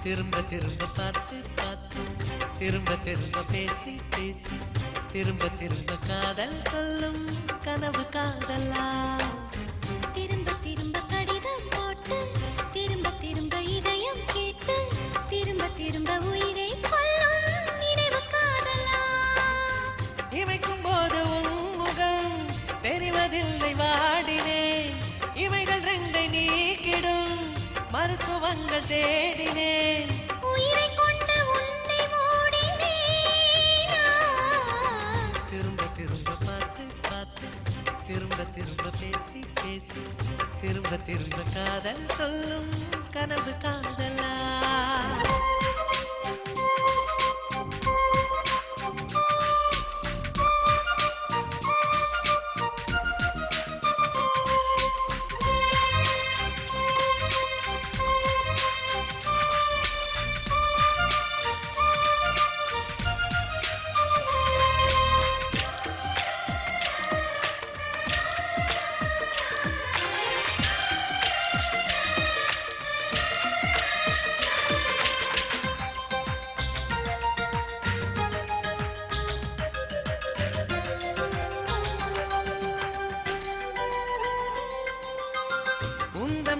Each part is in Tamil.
திரும்ப திரும்ப பார்த்து பார்த்து திரும்ப திரும்ப பேசி பேசி திரும்ப திரும்ப காதல் சொல்லும் கனவு காதலா திரும்ப திரும்ப கடிதம் போட்டு திரும்ப திரும்ப இதயம் கேட்டு திரும்ப திரும்ப உயிரை கொல்லும் நினைவு காதலா இமைக்கும் போது உன் முகம் தெரிவதில்லை வாடினேன் இவைகள் ரெண்டை நீக்கிடும் மருத்துவங்கள் தேடினேன் உயிரை கொண்டு உன்னை மூடினேனா திரும்ப திரும்ப பார்த்து பார்த்து திரும்ப திரும்ப பேசி பேசி திரும்ப திரும்ப காதல் சொல்லும் கனவு காதலா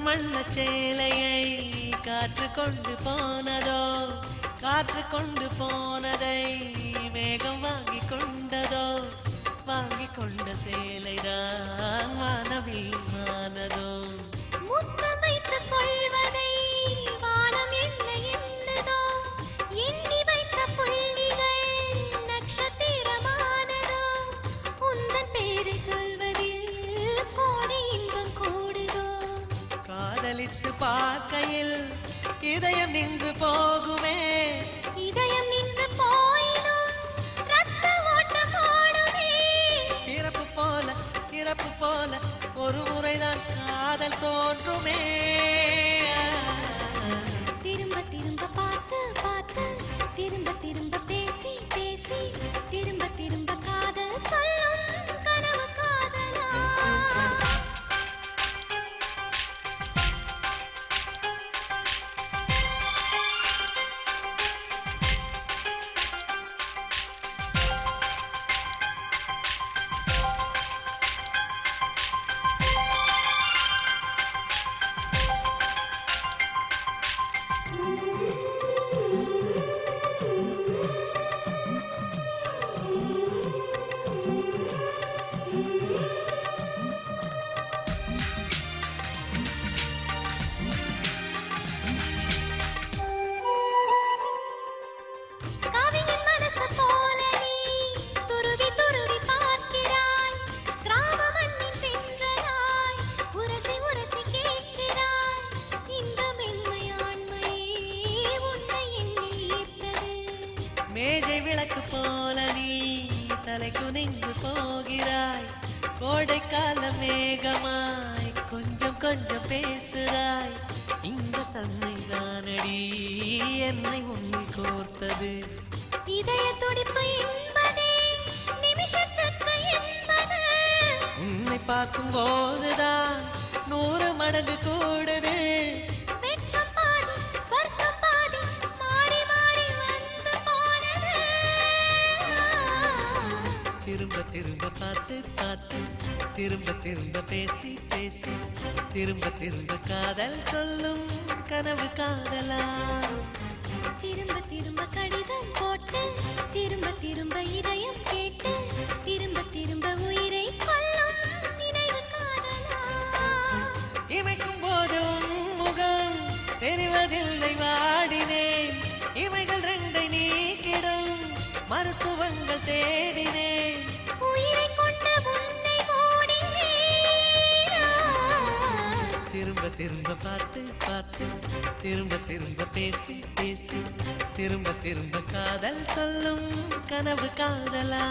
மண்ண சேலையை காற்று கொண்டு போனதோ காற்று கொண்டு போனதை மேகம் வாங்கி கொண்டதோ வாங்கி கொண்ட சேலைதான் வானவில்மானதோ முத்தம் வைத்துக் கொள்வதை வானம் என்ன எண்ணதோ எண்ணி வைத்த புள்ளிகள் நட்சத்திரமானதோ உந்தன் பேரை சொல்வதில் கோடி இன்பம் கூடுதோ காதலித்து பார்க்கையில் இதயம் நின்று போகுமே இதயம் நின்று போயினும் ரத்த ஓட்டம் ஓடுமே இறப்பு போல ஒரு முறைதான் காதல் தோன்றுமே திரும்ப திரும்ப பார்த்து பார்த்து திரும்ப திரும்ப பேசி பேசி திரும்ப திரும்ப காதல் சொல்லும் கனவு காதலா கவிஞன் மனசு போல நீ துருவி துருவி பார்க்கிறாய் கிராம மண்ணின் சென்றதாய் உரசி உரசி கேட்கிறாய் இந்த மென்மையாண்மையே உன்னை எண்ணி ஈர்த்தது மேஜை விளக்கு போல நீ தலை குனிந்து போகிறாய் கோடைக்கால மேகமாய் கொஞ்சம் கொஞ்சம் பேசுகிறாய் இந்த தன்மை தானடி என்னை உன்னில் கோர்த்தது இதய துடிப்பு என்பதே நிமிஷத்துக்கு என்பது உன்னை பார்க்கும் போதுதான் 100 மடங்கு கூடுது வெட்கம் பாதி ஸ்வர்க்கம் பாதி மாறி மாறி வந்து போனது திரும்ப திரும்ப பார்த்து பார்த்து திரும்ப திரும்ப பேசி பேசி திரும்ப திரும்ப காதல் சொல்லும் கனவு காதலா திரும்ப திரும்ப கடிதம் போட்டு திரும்ப திரும்ப இதயம் கேட்டு திரும்ப திரும்ப உயிரை கொல்லும் நினைவு காதலா இமைக்கும் போது உன் முகம் தெரிவதில்லை வாடினேன் இவைகள் ரெண்டை நீக்கிடும் மருத்துவங்கள் தேடினேன் உயிரை கொண்டு உன்னை மூடினேனா திரும்ப திரும்ப பார்த்து பார்த்து திரும்ப திரும்ப பேசி பேசி திரும்ப திரும்ப காதல் சொல்லும் கனவு காதலா